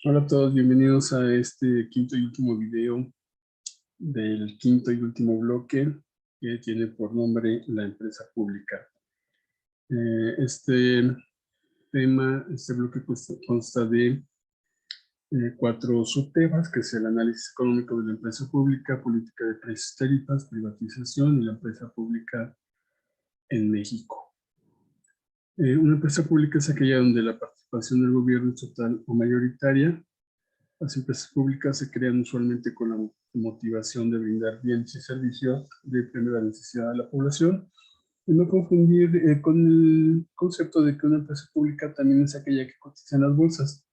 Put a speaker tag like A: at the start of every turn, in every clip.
A: Hola a todos, bienvenidos a este quinto y último video del quinto y último bloque que tiene por nombre la empresa pública. Este bloque consta de 4 subtemas, que es el análisis económico de la empresa pública, política de precios y tarifas, privatización y la empresa pública en México. Una empresa pública es aquella donde la participación del gobierno es total o mayoritaria. Las empresas públicas se crean usualmente con la motivación de brindar bienes y servicios de primera necesidad a la población, y no confundir con el concepto de que una empresa pública también es aquella que cotiza en las bolsas.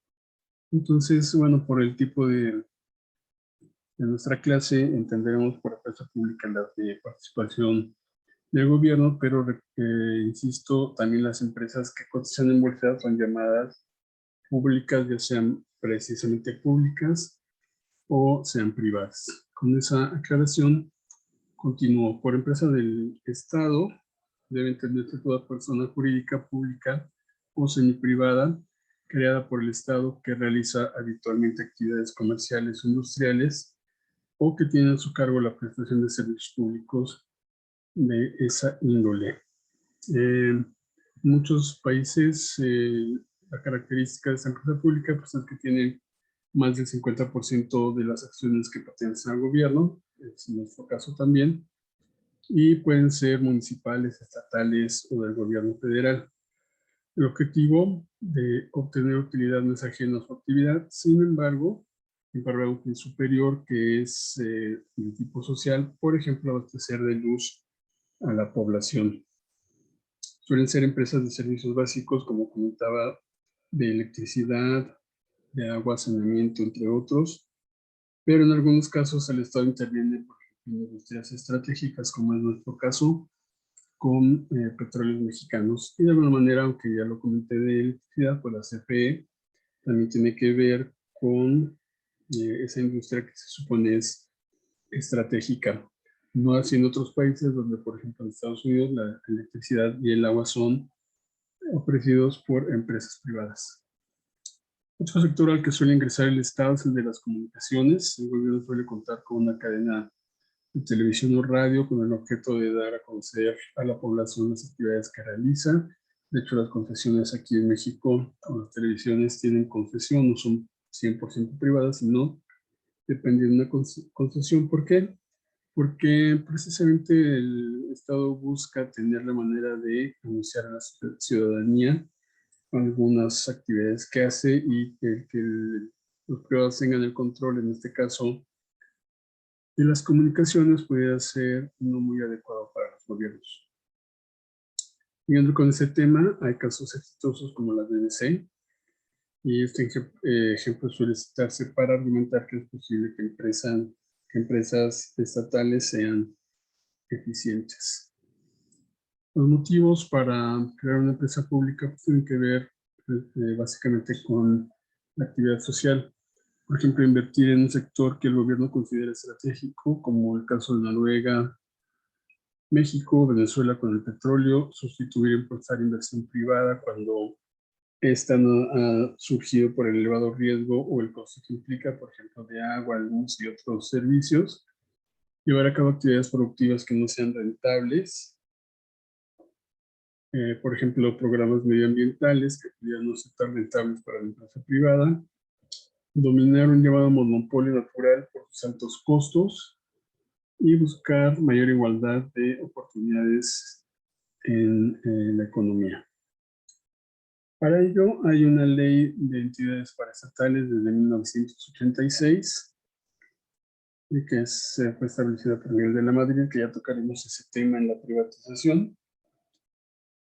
A: Entonces, bueno, por el tipo de nuestra clase, entenderemos por empresa pública la de participación del gobierno, pero insisto, también las empresas que cotizan en bolsa son llamadas públicas, ya sean precisamente públicas o sean privadas. Con esa aclaración, continúo. Por empresa del Estado, debe entenderse toda persona jurídica, pública o semiprivada, creada por el Estado, que realiza habitualmente actividades comerciales o industriales, o que tiene a su cargo la prestación de servicios públicos de esa índole. En muchos países, la característica de esta empresa pública pues, es que tiene más del 50% de las acciones que pertenecen al gobierno, es nuestro caso también, y pueden ser municipales, estatales o del gobierno federal. El objetivo de obtener utilidad no es ajeno a su actividad, sin embargo, para un fin superior que es de tipo social, por ejemplo, abastecer de luz a la población. Suelen ser empresas de servicios básicos, como comentaba, de electricidad, de agua, saneamiento, entre otros, pero en algunos casos el Estado interviene, por ejemplo, en industrias estratégicas, como es nuestro caso, con petróleos mexicanos. Y de alguna manera, aunque ya lo comenté de electricidad, pues la CFE también tiene que ver con esa industria que se supone es estratégica. No así en otros países donde, por ejemplo, en Estados Unidos, la electricidad y el agua son ofrecidos por empresas privadas. Otro sector al que suele ingresar el Estado es el de las comunicaciones. El gobierno suele contar con una cadena de televisión o radio con el objeto de dar a conocer a la población las actividades que realiza. De hecho, las concesiones aquí en México, o las televisiones tienen concesión, no son 100% privadas, sino dependen de una concesión. ¿Por qué? Porque precisamente el Estado busca tener la manera de anunciar a la ciudadanía algunas actividades que hace, y que los privados tengan el control, en este caso, de las comunicaciones, pudiera ser no muy adecuado para los gobiernos. Siguiendo con ese tema, hay casos exitosos como la BBC, y este ejemplo suele citarse para argumentar que es posible que empresas estatales sean eficientes. Los motivos para crear una empresa pública pues, tienen que ver básicamente con la actividad social. Por ejemplo, invertir en un sector que el gobierno considera estratégico, como el caso de Noruega, México, Venezuela con el petróleo, sustituir e impulsar inversión privada cuando esta no ha surgido por el elevado riesgo o el costo que implica, por ejemplo, de agua, luz y otros servicios. Llevar a cabo actividades productivas que no sean rentables, por ejemplo, programas medioambientales que pudieran no ser tan rentables para la empresa privada. Dominar un llamado monopolio natural por sus altos costos y buscar mayor igualdad de oportunidades en la economía. Para ello hay una ley de entidades paraestatales desde 1986, y que fue establecida por Miguel de la Madrid, que ya tocaremos ese tema en la privatización.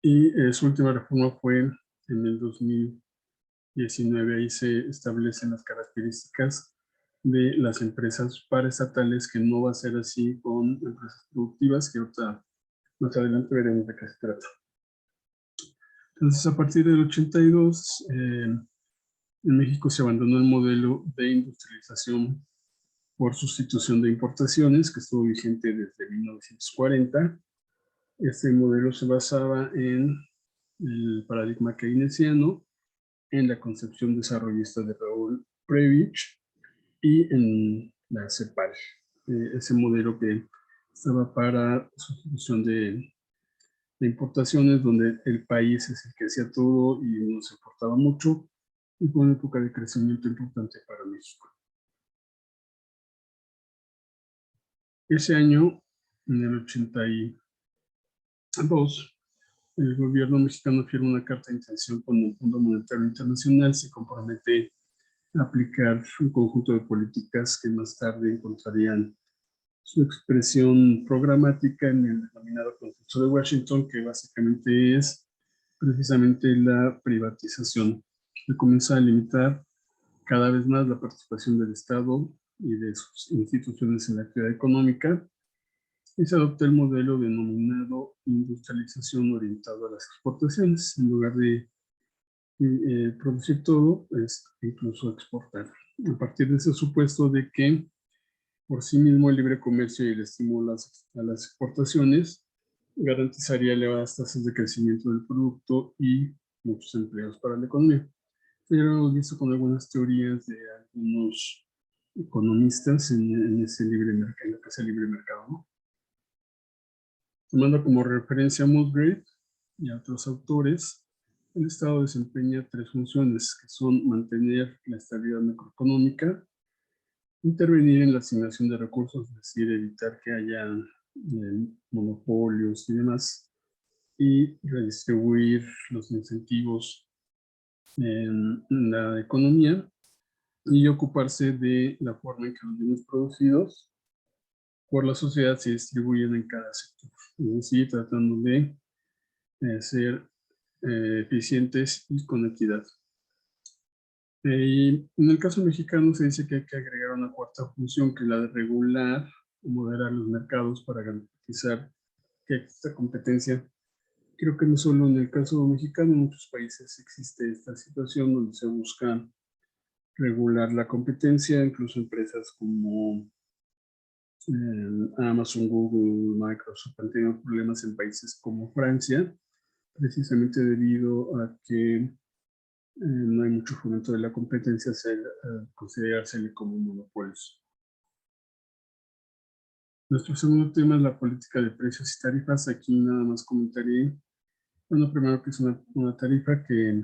A: Y su última reforma fue en el 2019. Ahí se establecen las características de las empresas paraestatales, que no va a ser así con empresas productivas, que ahorita más adelante veremos de qué se trata. Entonces, a partir del 82, en México se abandonó el modelo de industrialización por sustitución de importaciones, que estuvo vigente desde 1940. Este modelo se basaba en el paradigma keynesiano, en la concepción desarrollista de Raúl Preovich y en la CEPAL, ese modelo que estaba para sustitución de importaciones, donde el país es el que hacía todo y no se importaba mucho, y fue una época de crecimiento importante para México. Ese año, en el 82, el gobierno mexicano firma una carta de intención con el Fondo Monetario Internacional, se compromete a aplicar un conjunto de políticas que más tarde encontrarían su expresión programática en el denominado Consenso de Washington, que básicamente es precisamente la privatización, que comienza a limitar cada vez más la participación del Estado y de sus instituciones en la actividad económica, y se adopta el modelo denominado industrialización orientado a las exportaciones. En lugar de producir todo, es incluso exportar. A partir de ese supuesto de que por sí mismo el libre comercio y el estímulo a las exportaciones garantizaría elevadas tasas de crecimiento del producto y muchos empleos para la economía. Ya lo hemos visto con algunas teorías de algunos economistas en ese libre mercado, en lo que es el libre mercado, ¿no? Tomando como referencia a Musgrave y a otros autores, el Estado desempeña tres funciones, que son mantener la estabilidad macroeconómica, intervenir en la asignación de recursos, es decir, evitar que haya monopolios y demás, y redistribuir los incentivos en la economía, y ocuparse de la forma en que los bienes producidos por la sociedad se distribuyen en cada sector, es decir, tratando de ser eficientes y con equidad. Y en el caso mexicano se dice que hay que agregar una cuarta función, que es la de regular o moderar los mercados para garantizar que exista competencia. Creo que no solo en el caso mexicano, en muchos países existe esta situación donde se busca regular la competencia, incluso empresas como Amazon, Google, Microsoft han tenido problemas en países como Francia, precisamente debido a que no hay mucho fomento de la competencia, considerársele como monopolios. Nuestro segundo tema es la política de precios y tarifas. Aquí nada más comentaré, bueno, primero que es una tarifa que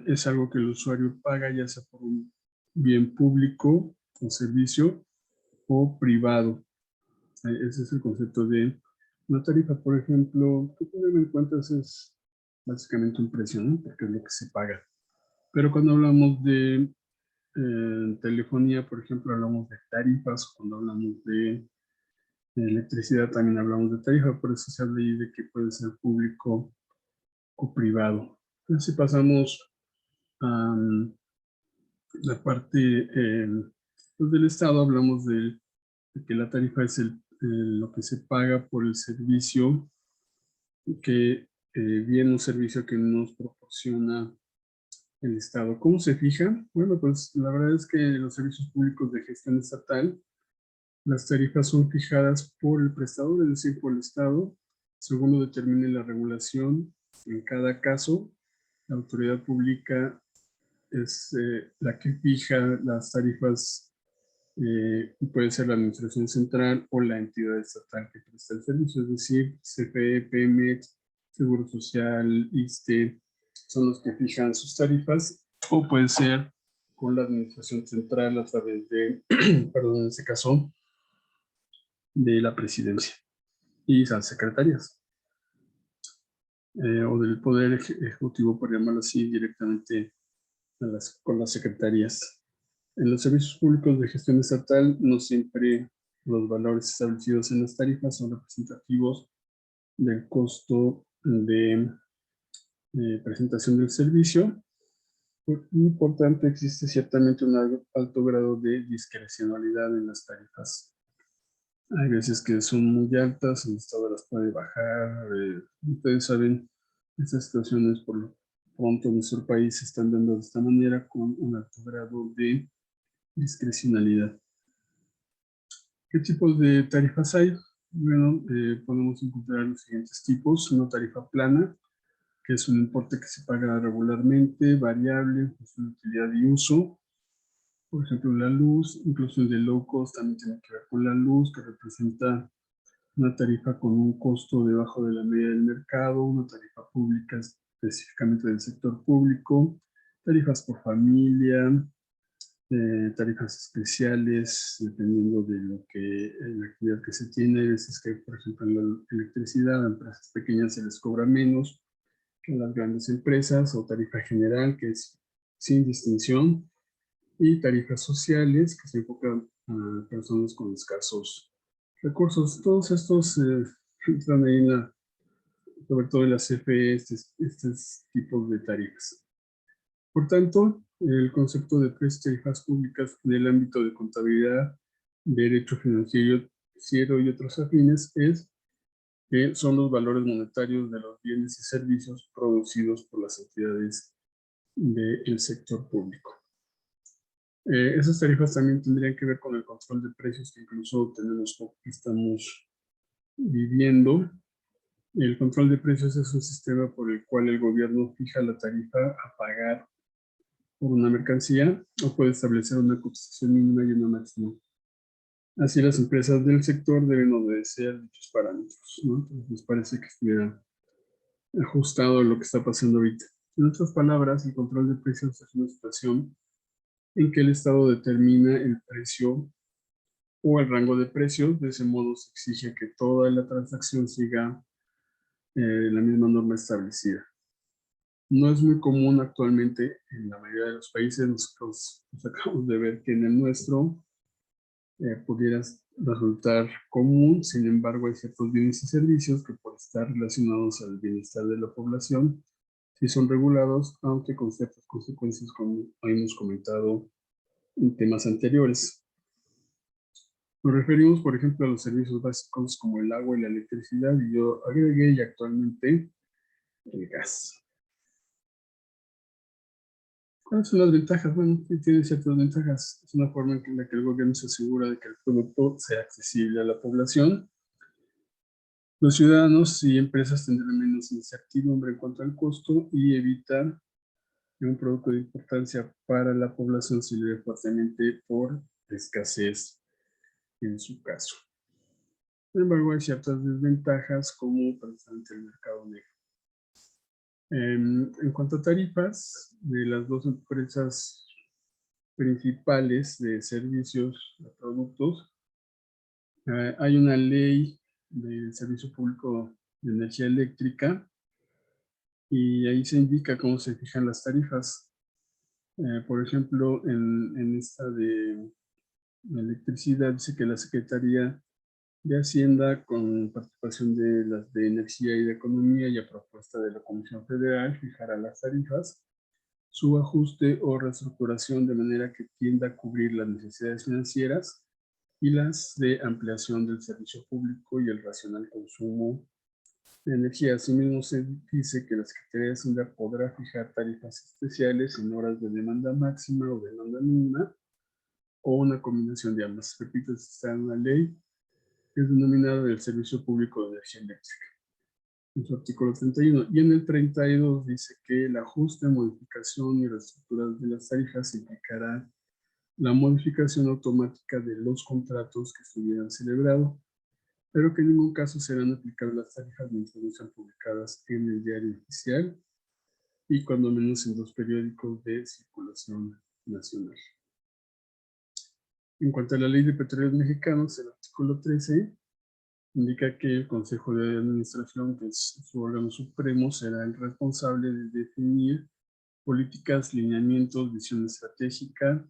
A: es algo que el usuario paga, ya sea por un bien público, un servicio o privado. Ese es el concepto de una tarifa. Por ejemplo, que tener en cuenta es básicamente un precio, ¿no? Porque es lo que se paga. Pero cuando hablamos de telefonía, por ejemplo, hablamos de tarifas. Cuando hablamos de electricidad, también hablamos de tarifa. Por eso se habla ahí de que puede ser público o privado. Entonces, si pasamos a la parte pues del Estado, hablamos de que la tarifa es lo que se paga por el servicio que viene, un servicio que nos proporciona el Estado. ¿Cómo se fija? Bueno, pues la verdad es que los servicios públicos de gestión estatal, las tarifas son fijadas por el prestador, es decir, por el Estado, según lo determine la regulación. En cada caso, la autoridad pública es la que fija las tarifas, puede ser la administración central o la entidad estatal que presta el servicio, es decir, CFE, Pemex, Seguro Social, ISSSTE, son los que fijan sus tarifas, o puede ser con la administración central a través de, perdón, en este caso, de la presidencia y las secretarías, o del poder ejecutivo, por llamarlo así, directamente con las secretarías. En los servicios públicos de gestión estatal, no siempre los valores establecidos en las tarifas son representativos del costo de presentación del servicio, y por tanto existe ciertamente un alto grado de discrecionalidad en las tarifas. Hay veces que son muy altas, el Estado las puede bajar. Ustedes saben, estas situaciones por lo pronto en nuestro país se están dando de esta manera, con un alto grado de discrecionalidad. ¿Qué tipos de tarifas hay? Bueno, podemos encontrar los siguientes tipos. Una tarifa plana, que es un importe que se paga regularmente, variable, en función de utilidad y uso. Por ejemplo, la luz, incluso el de low cost también tiene que ver con la luz, que representa una tarifa con un costo debajo de la media del mercado, una tarifa pública específicamente del sector público, tarifas por familia, tarifas especiales, dependiendo de la actividad que se tiene. Hay veces que, por ejemplo, en la electricidad, a empresas pequeñas se les cobra menos que a las grandes empresas, o tarifa general, que es sin distinción, y tarifas sociales, que se enfocan a personas con escasos recursos. Todos estos están ahí sobre todo en las CFE, estos tipos de tarifas. Por tanto, el concepto de precios y tarifas públicas en el ámbito de contabilidad, derecho financiero y otros afines es que son los valores monetarios de los bienes y servicios producidos por las entidades del sector público. Esas tarifas también tendrían que ver con el control de precios que incluso estamos viviendo. El control de precios es un sistema por el cual el gobierno fija la tarifa a pagar por una mercancía o puede establecer una cotización mínima y una máxima. Así las empresas del sector deben obedecer dichos parámetros, ¿no? Entonces nos parece que estuviera ajustado a lo que está pasando ahorita. En otras palabras, el control de precios es una situación en que el Estado determina el precio o el rango de precios. De ese modo se exige que toda la transacción siga la misma norma establecida. No es muy común actualmente en la mayoría de los países. Nosotros acabamos de ver que en el nuestro pudiera resultar común. Sin embargo, hay ciertos bienes y servicios que, por estar relacionados al bienestar de la población, sí son regulados, aunque con ciertas consecuencias, como hemos comentado en temas anteriores. Nos referimos, por ejemplo, a los servicios básicos como el agua y la electricidad, y yo agregué y actualmente el gas. ¿Cuáles son las ventajas? Bueno, tiene ciertas ventajas. Es una forma en la que el gobierno se asegura de que el producto sea accesible a la población. Los ciudadanos y empresas tendrán menos incertidumbre en cuanto al costo y evitar que un producto de importancia para la población se eleve fuertemente por escasez en su caso. Sin embargo, hay ciertas desventajas, como precisamente el mercado negro. En cuanto a tarifas, de las dos empresas principales de servicios, de productos, hay una ley del Servicio Público de Energía Eléctrica, y ahí se indica cómo se fijan las tarifas. Por ejemplo, en esta de electricidad, dice que la Secretaría de Hacienda, con participación de las de Energía y de Economía y a propuesta de la Comisión Federal, fijará las tarifas, su ajuste o reestructuración de manera que tienda a cubrir las necesidades financieras y las de ampliación del servicio público y el racional consumo de energía. Asimismo, se dice que la Secretaría de Hacienda podrá fijar tarifas especiales en horas de demanda máxima o demanda mínima, o una combinación de ambas. Repito, está en una ley que es denominada del Servicio Público de Energía Eléctrica, en su artículo 31. Y en el 32 dice que el ajuste, modificación y reestructura de las tarifas implicará la modificación automática de los contratos que estuvieran celebrados, pero que en ningún caso serán aplicables las tarifas mientras no sean publicadas en el diario oficial y cuando menos en los periódicos de circulación nacional. En cuanto a la Ley de Petróleos Mexicanos, el artículo 13 indica que el Consejo de Administración, que es su órgano supremo, será el responsable de definir políticas, lineamientos, visión estratégica,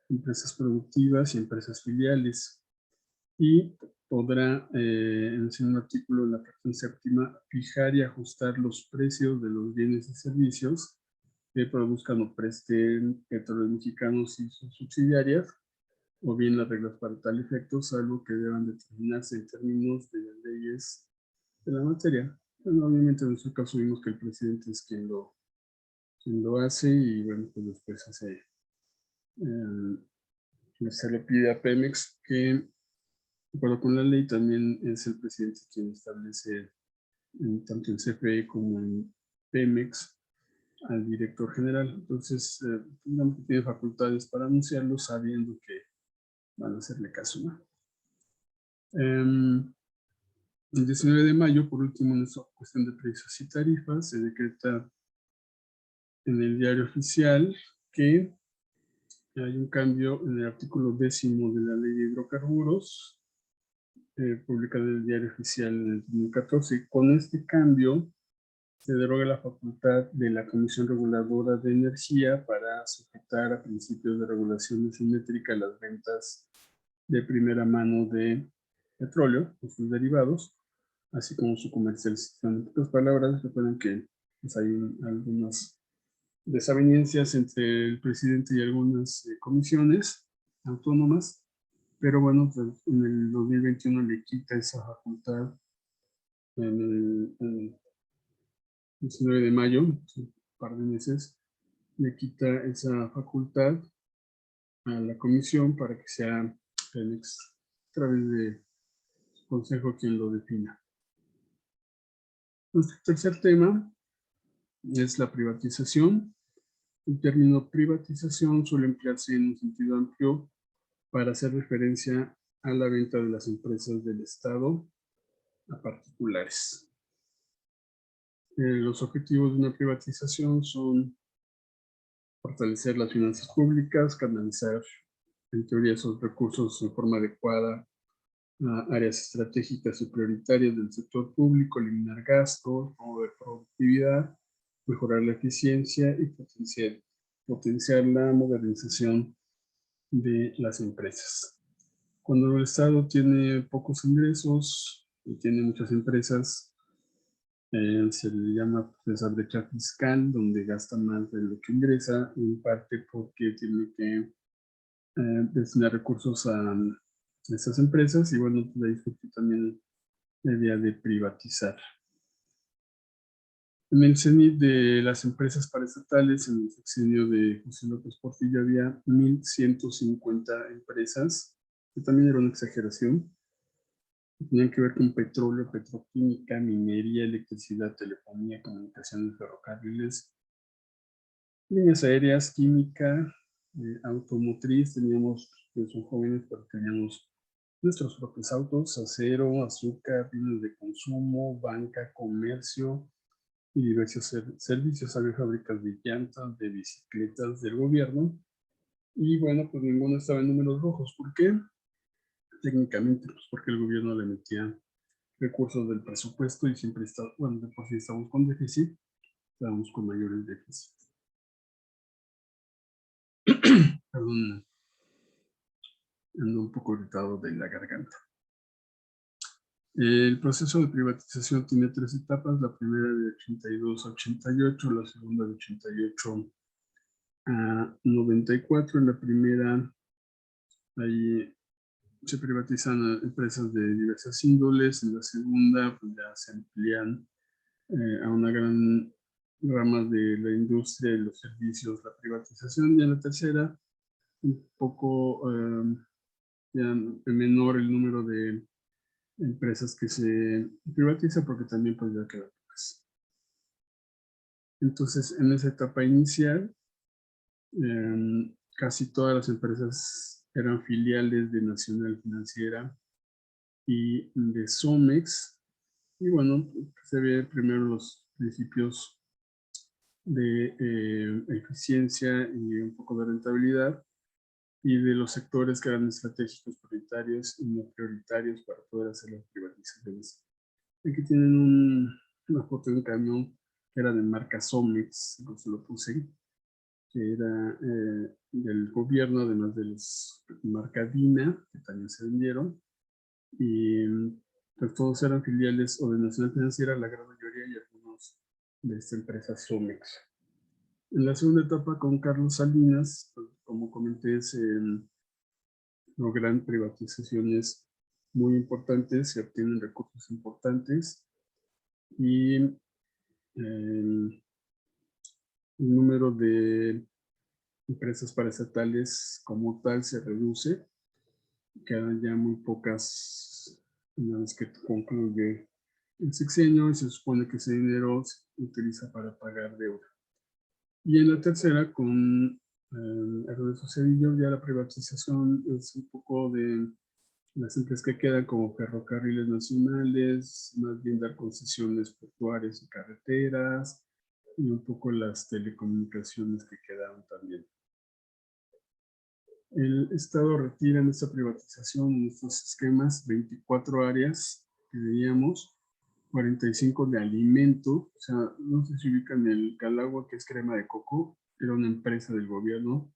A: empresas productivas y empresas filiales. Y podrá, en el segundo artículo, en la fracción séptima, fijar y ajustar los precios de los bienes y servicios que produzcan o presten Petróleos Mexicanos y sus subsidiarias, o bien las reglas para tal efecto, salvo que deban determinarse en términos de las leyes de la materia. Bueno, obviamente en nuestro caso vimos que el presidente es quien lo hace, y bueno, pues después se le pide a Pemex que, de acuerdo con la ley, también es el presidente quien establece tanto en CFE como en Pemex al director general. Entonces, digamos que tiene facultades para anunciarlo sabiendo que van a hacerle caso, ¿no? El 19 de mayo, por último, en esta cuestión de precios y tarifas, se decreta en el diario oficial que hay un cambio en el artículo 10º de la ley de hidrocarburos, publicado en el diario oficial en el 2014. Con este cambio se deroga la facultad de la Comisión Reguladora de Energía para sujetar a principios de regulación simétrica las ventas de primera mano de petróleo o sus derivados, así como su comercialización. En otras palabras, recuerden que pues, hay algunas desavenencias entre el presidente y algunas comisiones autónomas, pero bueno, pues, en el 2021 le quita esa facultad en el 19 de mayo, un par de meses, le quita esa facultad a la comisión para que sea Pemex a través de consejo quien lo defina. Nuestro tercer tema es la privatización. El término privatización suele emplearse en un sentido amplio para hacer referencia a la venta de las empresas del Estado a particulares. Los objetivos de una privatización son fortalecer las finanzas públicas, canalizar en teoría esos recursos de forma adecuada a áreas estratégicas y prioritarias del sector público, eliminar gastos, promover productividad, mejorar la eficiencia y potenciar la modernización de las empresas. Cuando el Estado tiene pocos ingresos y tiene muchas empresas, se le llama esa brecha fiscal, donde gasta más de lo que ingresa, en parte porque tiene que destinar recursos a estas empresas y bueno, de ahí surge también la idea de privatizar. En el cenit de las empresas paraestatales, en el sexenio de José López Portillo, había 1,150 empresas, que también era una exageración. Tenían que ver con petróleo, petroquímica, minería, electricidad, telefonía, comunicaciones, ferrocarriles, líneas aéreas, química, automotriz. Teníamos, pues son jóvenes, pero teníamos nuestros propios autos, acero, azúcar, bienes de consumo, banca, comercio y diversos servicios. Había fábricas de llantas, de bicicletas del gobierno. Y bueno, pues ninguno estaba en números rojos. ¿Por qué? Técnicamente, pues porque el gobierno le metía recursos del presupuesto y siempre está, bueno, de por sí estamos con déficit, estábamos con mayores déficits. Perdón, ando un poco irritado de la garganta. El proceso de privatización tiene 3 etapas, la primera de 82 a 88, la segunda de 88 a 94. En la primera, ahí se privatizan empresas de diversas índoles, en la segunda pues ya se amplían a una gran rama de la industria y los servicios, la privatización, y en la tercera un poco ya menor el número de empresas que se privatiza porque también pues ya quedan pocas. Entonces en esa etapa inicial casi todas las empresas eran filiales de Nacional Financiera y de Somex, y bueno, se ve primero los principios de eficiencia y un poco de rentabilidad, y de los sectores que eran estratégicos, prioritarios y no prioritarios para poder hacer las privatizaciones. Aquí tienen una foto de un camión que era de marca Somex, se lo puse, que era del gobierno, además de los marca Dina, que también se vendieron, y pues todos eran filiales o de Nacional Financiera, la gran mayoría, y algunos de esta empresa Somex. En la segunda etapa con Carlos Salinas, pues, como comenté, se logran privatizaciones muy importantes, se obtienen recursos importantes y el número de empresas paraestatales como tal se reduce, quedan ya muy pocas una vez que concluye el sexenio y se supone que ese dinero se utiliza para pagar deuda. Y en la tercera, con Ernesto Zedillo, ya la privatización es un poco de las empresas que quedan como ferrocarriles nacionales, más bien dar concesiones portuarias y carreteras, y un poco las telecomunicaciones que quedaron también. El Estado retira en esta privatización, en estos esquemas, 24 áreas que veíamos, 45 de alimento, o sea, no sé si ubican el Calagua, que es crema de coco, era una empresa del gobierno,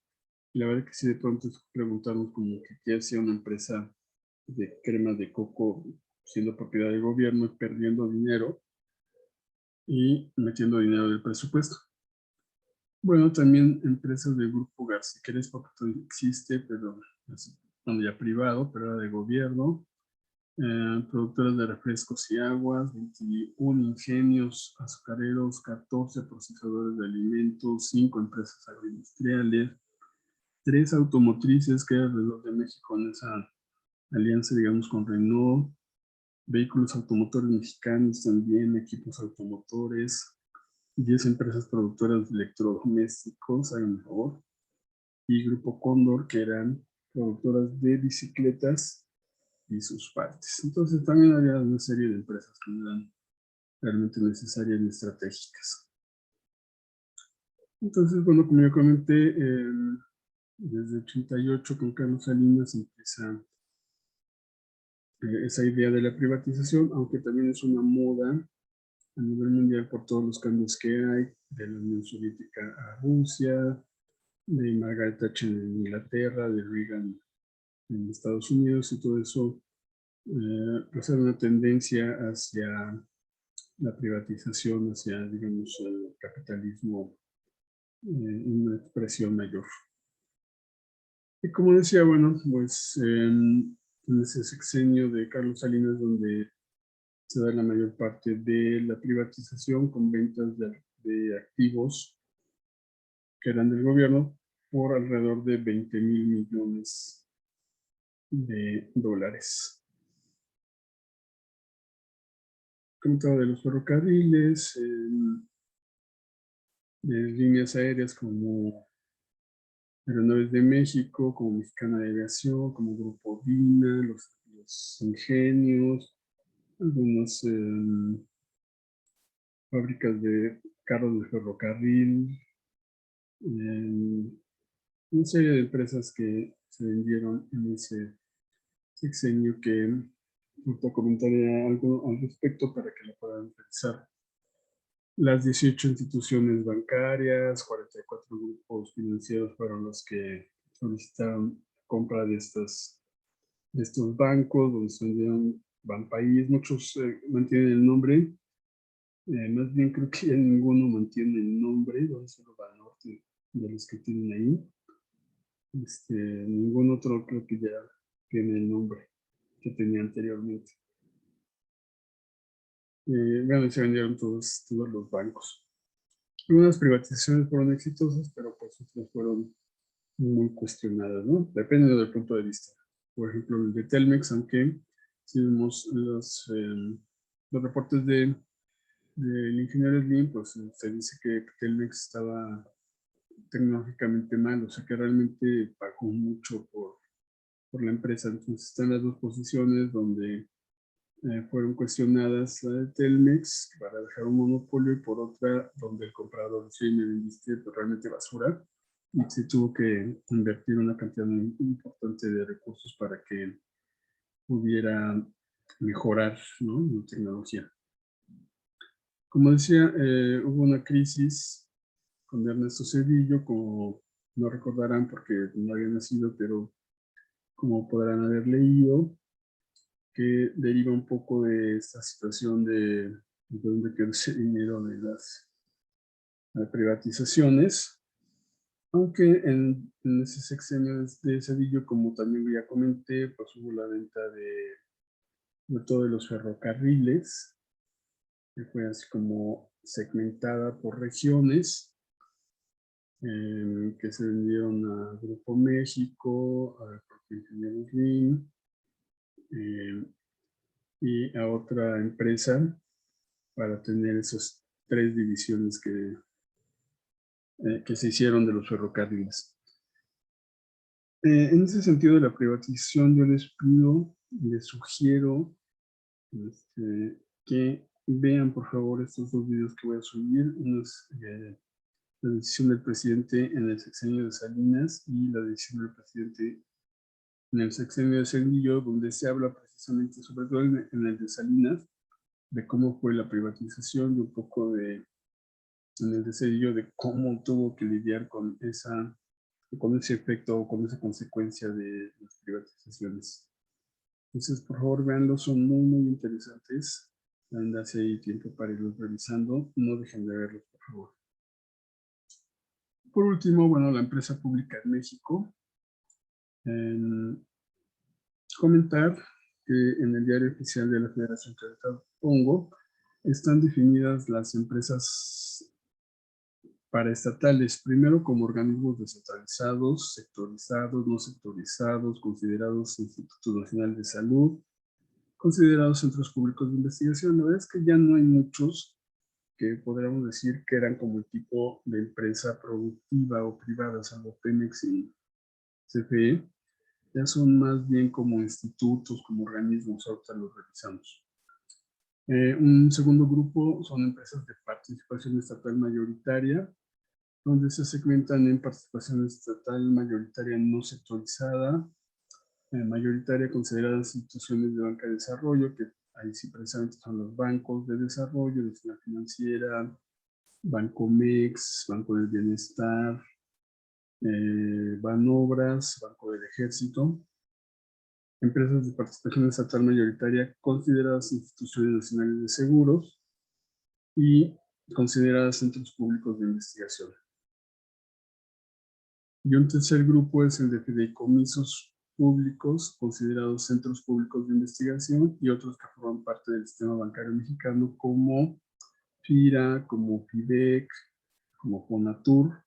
A: y la verdad es que sí de pronto preguntamos como que qué hacía una empresa de crema de coco siendo propiedad del gobierno y perdiendo dinero y metiendo dinero del presupuesto. Bueno, también empresas del grupo García, que porque todavía existe, pero ya privado, pero era de gobierno. Productoras de refrescos y aguas, 21 ingenios azucareros, 14 procesadores de alimentos, 5 empresas agroindustriales, 3 automotrices, que era alrededor de México en esa alianza, digamos, con Renault, vehículos automotores mexicanos también, equipos automotores, 10 empresas productoras de electrodomésticos, hagan favor, y Grupo Cóndor, que eran productoras de bicicletas y sus partes. Entonces también había una serie de empresas que no eran realmente necesarias ni estratégicas. Entonces, bueno, como ya comenté, desde 88 con Carlos Salinas empieza esa idea de la privatización, aunque también es una moda a nivel mundial por todos los cambios que hay, de la Unión Soviética a Rusia, de Margaret Thatcher en Inglaterra, de Reagan en Estados Unidos, y todo eso pues era una tendencia hacia la privatización, hacia, digamos, el capitalismo en una expresión mayor. Y como decía, bueno, pues en ese sexenio de Carlos Salinas, donde se da la mayor parte de la privatización con ventas de activos que eran del gobierno por alrededor de 20,000 millones de dólares. Comentaba de los ferrocarriles, de líneas aéreas como Aeronaves de México, como Mexicana de Aviación, como Grupo Vina, los ingenios, algunas fábricas de carros de ferrocarril, una serie de empresas que se vendieron en ese sexenio que ahorita comentaré algo al respecto para que lo puedan pensar. Las 18 instituciones bancarias, 44 grupos financieros fueron los que solicitaron compra de estos bancos, donde se vendieron Banpaís. Muchos mantienen el nombre, más bien creo que ya ninguno mantiene el nombre, donde solo Banorte de los que tienen ahí. Ningún otro creo que ya tiene el nombre que tenía anteriormente. Bueno, se vendieron todos los bancos. Algunas privatizaciones fueron exitosas, pero pues otras fueron muy cuestionadas, ¿no? Depende del punto de vista. Por ejemplo, el de Telmex, aunque si vemos los reportes del ingeniero Slim, pues se dice que Telmex estaba tecnológicamente mal, o sea que realmente pagó mucho por la empresa. Entonces están las dos posiciones donde fueron cuestionadas la de Telmex para dejar un monopolio, y por otra donde el comprador sí me vendiste realmente basura y se tuvo que invertir una cantidad muy importante de recursos para que pudiera mejorar, ¿no?, la tecnología. Como decía, hubo una crisis con Ernesto Zedillo, como no recordarán porque no había nacido, pero como podrán haber leído, que deriva un poco de esta situación de dónde quedó ese dinero de las privatizaciones, aunque en ese sexenio de Zedillo, como también ya comenté, pues hubo la venta de todos los ferrocarriles, que fue así como segmentada por regiones, que se vendieron a Grupo México, a Ingeniero Slim, y a otra empresa para tener esas 3 divisiones que se hicieron de los ferrocarriles. En ese sentido de la privatización, yo les pido, les sugiero que vean por favor estos 2 videos que voy a subir. Uno es la decisión del presidente en el sexenio de Salinas y la decisión del presidente en el sexenio de Cedillo, donde se habla precisamente, sobre todo en el de Salinas, de cómo fue la privatización y un poco en el de Cedillo de cómo tuvo que lidiar con ese efecto o con esa consecuencia de las privatizaciones. Entonces, por favor, véanlos, son muy, muy interesantes. Hace ahí tiempo para irlos revisando. No dejen de verlos, por favor. Por último, bueno, la empresa pública en México. Comentar que en el diario oficial de la Federación que pongo están definidas las empresas paraestatales, primero como organismos descentralizados, sectorizados, no sectorizados, considerados Instituto Nacional de Salud, considerados centros públicos de investigación. La verdad es que ya no hay muchos que podríamos decir que eran como el tipo de empresa productiva o privada, salvo Pemex y CFE. Ya son más bien como institutos, como organismos, ahorita los revisamos. Un segundo grupo son empresas de participación estatal mayoritaria, donde se segmentan en participación estatal mayoritaria no sectorizada, mayoritaria consideradas instituciones de banca de desarrollo, que ahí sí precisamente son los bancos de desarrollo, de la financiera, Bancomex, Banco del Bienestar, Banobras, Banco del Ejército. Empresas de participación estatal mayoritaria consideradas instituciones nacionales de seguros y consideradas centros públicos de investigación. Y un tercer grupo es el de fideicomisos públicos considerados centros públicos de investigación y otros que forman parte del sistema bancario mexicano como FIRA, como FIDEC, como FONATUR,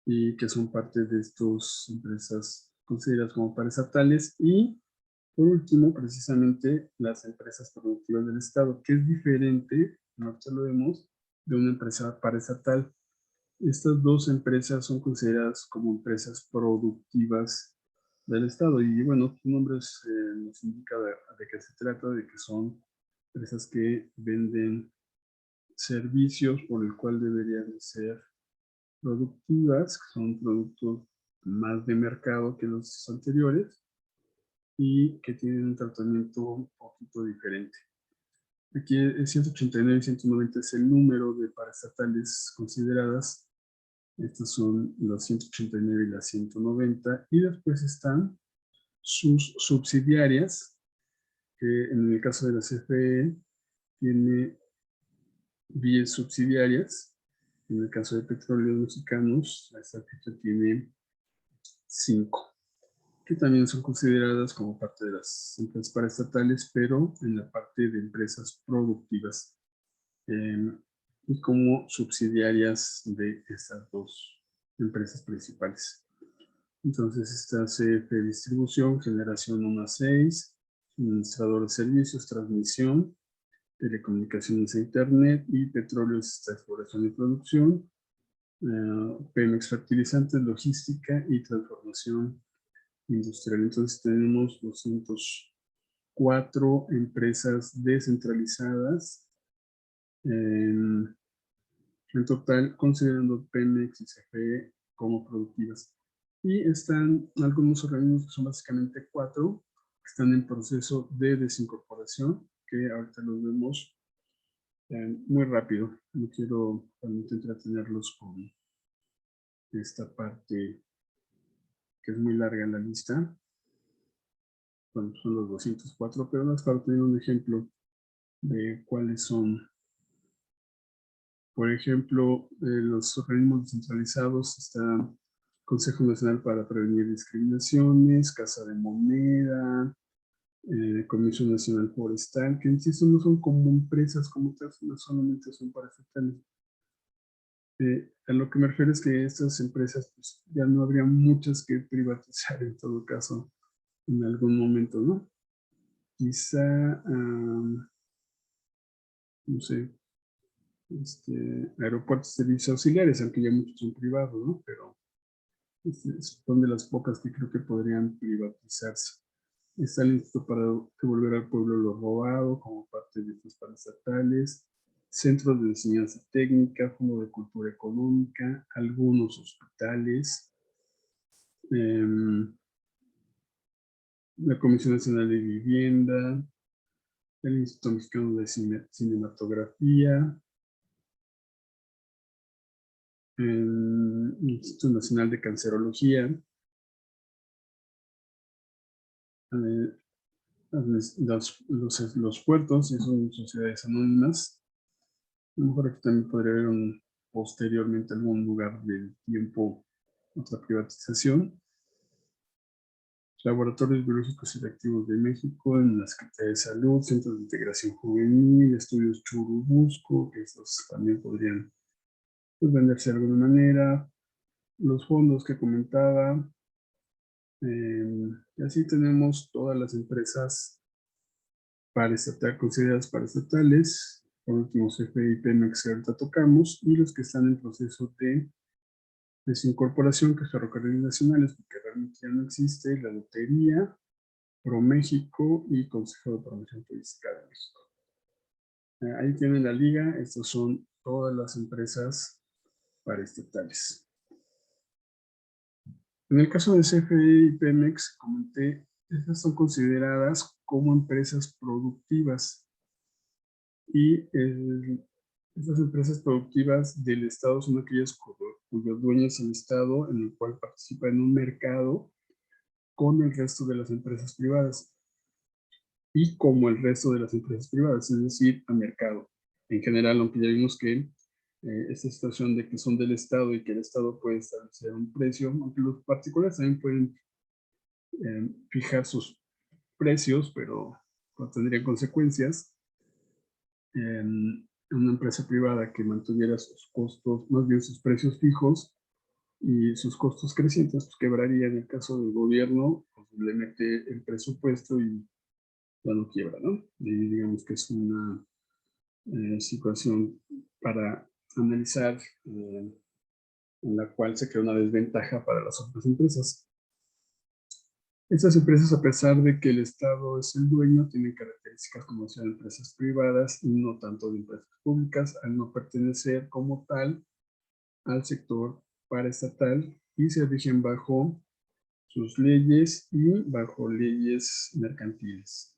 A: y que son parte de estas empresas consideradas como paraestatales. Y por último, precisamente las empresas productivas del Estado, que es diferente, ahorita lo vemos, de una empresa paraestatal. Estas 2 empresas son consideradas como empresas productivas del Estado. Y bueno, su nombre nos indica de qué se trata, de que son empresas que venden servicios por el cual deberían ser productivas, que son productos más de mercado que los anteriores y que tienen un tratamiento un poquito diferente. Aquí el 189 y 190 es el número de paraestatales consideradas. Estas son las 189 y las 190. Y después están sus subsidiarias, que en el caso de la CFE tiene 10 subsidiarias. En el caso de Petróleos Mexicanos, esta fecha tiene 5. Que también son consideradas como parte de las empresas paraestatales, pero en la parte de empresas productivas y como subsidiarias de estas 2 empresas principales. Entonces está CF Distribución, Generación 1 a 6, Administrador de Servicios, Transmisión, Telecomunicaciones e Internet y Petróleos, Exploración y Producción, Pemex Fertilizantes, Logística y Transformación Industrial. Entonces tenemos 204 empresas descentralizadas en total, considerando Pemex y CFE como productivas. Y están algunos organismos que son básicamente 4, que están en proceso de desincorporación, que ahorita los vemos muy rápido. No quiero realmente entretenerlos con esta parte que es muy larga en la lista. Bueno, son los 204, pero las para tener un ejemplo de cuáles son. Por ejemplo, los organismos descentralizados están Consejo Nacional para Prevenir Discriminaciones, Casa de Moneda, Comisión Nacional Forestal, que insisto, no son como empresas como tal, no solamente son paraestatales. A lo que me refiero es que estas empresas pues, ya no habría muchas que privatizar en todo caso en algún momento, ¿no? Quizá no sé, aeropuertos de servicios auxiliares, aunque ya muchos son privados, ¿no? Pero son de las pocas que creo que podrían privatizarse. Está el Instituto para devolver al pueblo lo robado como parte de estos paraestatales, centros de enseñanza técnica, Fondo de Cultura Económica, algunos hospitales, la Comisión Nacional de Vivienda, el Instituto Mexicano de Cinematografía, el Instituto Nacional de Cancerología, los puertos, y son sociedades anónimas. A lo mejor aquí también podría haber posteriormente algún lugar del tiempo, otra privatización. Laboratorios Biológicos y Reactivos de México, en la Secretaría de Salud, Centros de Integración Juvenil, Estudios Churubusco, que estos también podrían pues, venderse de alguna manera. Los fondos que comentaba. Y así tenemos todas las empresas consideradas paraestatales, por último CFE y Pemex que ahorita tocamos, y los que están en proceso de desincorporación, que es Ferrocarriles Nacionales, porque realmente ya no existe, la Lotería, ProMéxico y Consejo de Promoción Turística de México. Ahí tienen la liga, estas son todas las empresas paraestatales. En el caso de CFE y Pemex, comenté, estas son consideradas como empresas productivas y estas empresas productivas del Estado son aquellas cuyos dueños es el Estado, en el cual participa en un mercado con el resto de las empresas privadas y como el resto de las empresas privadas, es decir, a mercado. En general, aunque ya vimos que esta situación de que son del Estado y que el Estado puede establecer un precio, aunque los particulares también pueden fijar sus precios, pero no tendrían consecuencias. En una empresa privada que mantuviera sus costos, más bien sus precios fijos y sus costos crecientes, pues quebraría. En el caso del gobierno, pues le mete el presupuesto y ya no quiebra, ¿no? Y digamos que es una situación para analizar en la cual se crea una desventaja para las otras empresas. Estas empresas, a pesar de que el Estado es el dueño, tienen características como ser empresas privadas y no tanto de empresas públicas, al no pertenecer como tal al sector paraestatal y se rigen bajo sus leyes y bajo leyes mercantiles.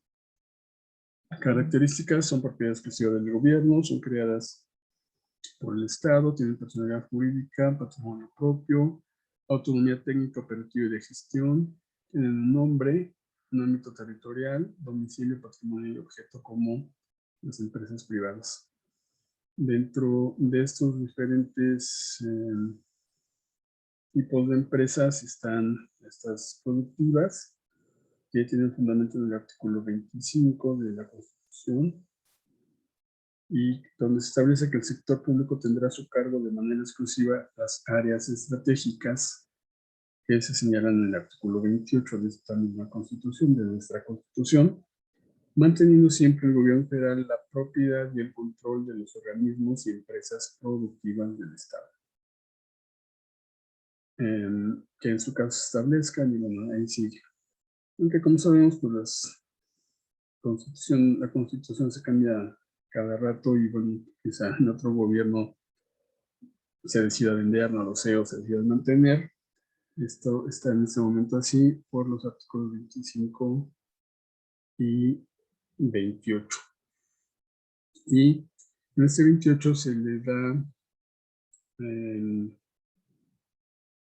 A: Características: son propiedad exclusiva del gobierno, son creadas por el Estado, tienen personalidad jurídica, patrimonio propio, autonomía técnica, operativa y de gestión, tienen un nombre, un ámbito territorial, domicilio, patrimonio y objeto como las empresas privadas. Dentro de estos diferentes tipos de empresas están estas productivas, que tienen fundamento en el artículo 25 de la Constitución, y donde se establece que el sector público tendrá a su cargo de manera exclusiva las áreas estratégicas que se señalan en el artículo 28 de esta misma Constitución, de nuestra Constitución, manteniendo siempre el gobierno federal la propiedad y el control de los organismos y empresas productivas del Estado. Que en su caso se establezcan, y bueno, ahí sigue. Aunque como sabemos, pues la Constitución se cambia cada rato y bueno, quizá en otro gobierno se decida vender, no lo sé, o se decida mantener. Esto está en este momento así por los artículos 25 y 28. Y en este 28 se le da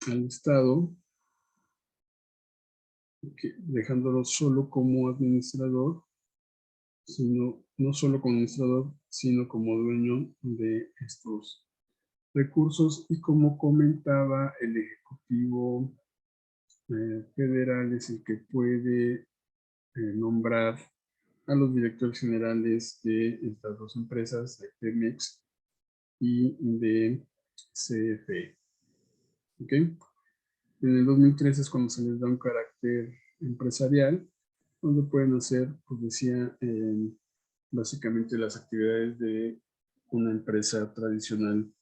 A: al Estado, dejándolo solo como administrador, no solo como administrador, sino como dueño de estos recursos, y como comentaba, el Ejecutivo Federal es el que puede nombrar a los directores generales de estas dos empresas, de Pemex y de CFE. ¿Okay? En el 2013 es cuando se les da un carácter empresarial, donde pueden hacer, pues decía, básicamente las actividades de una empresa tradicional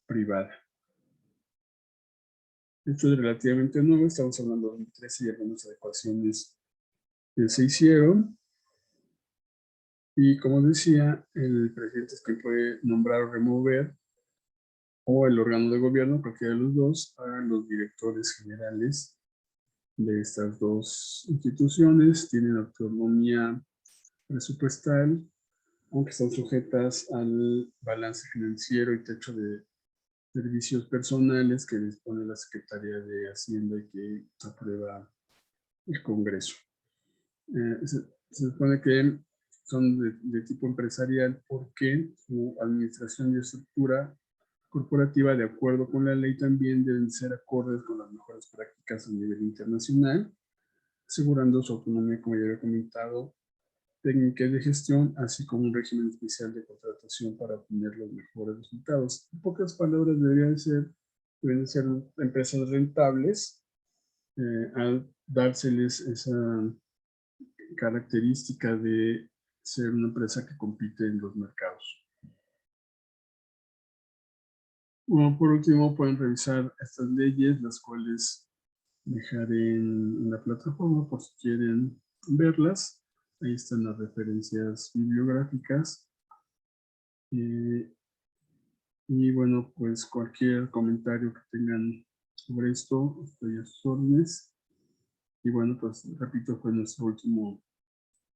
A: privada. Esto es relativamente nuevo, estamos hablando de 2013 y algunas adecuaciones que se hicieron. Y como decía, el presidente es quien puede nombrar o remover, o el órgano de gobierno, cualquiera de los dos, a los directores generales de estas dos instituciones. Tienen autonomía presupuestal, aunque están sujetas al balance financiero y techo de servicios personales que dispone la Secretaría de Hacienda y que aprueba el Congreso. Se supone que son de tipo empresarial porque su administración y estructura corporativa, de acuerdo con la ley, también deben ser acordes con las mejores prácticas a nivel internacional, asegurando su autonomía, como ya había comentado, técnicas de gestión, así como un régimen especial de contratación para obtener los mejores resultados. En pocas palabras, deben ser empresas rentables al dárseles esa característica de ser una empresa que compite en los mercados. Bueno, por último, pueden revisar estas leyes, las cuales dejaré en la plataforma por si quieren verlas. Ahí están las referencias bibliográficas. Y bueno, pues cualquier comentario que tengan sobre esto, estoy a sus órdenes. Y bueno, pues repito, fue nuestro último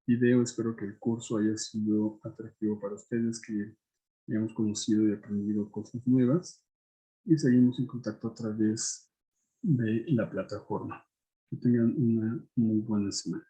A: video. Espero que el curso haya sido atractivo para ustedes, que hayamos conocido y aprendido cosas nuevas. Y seguimos en contacto a través de la plataforma. Que tengan una muy buena semana.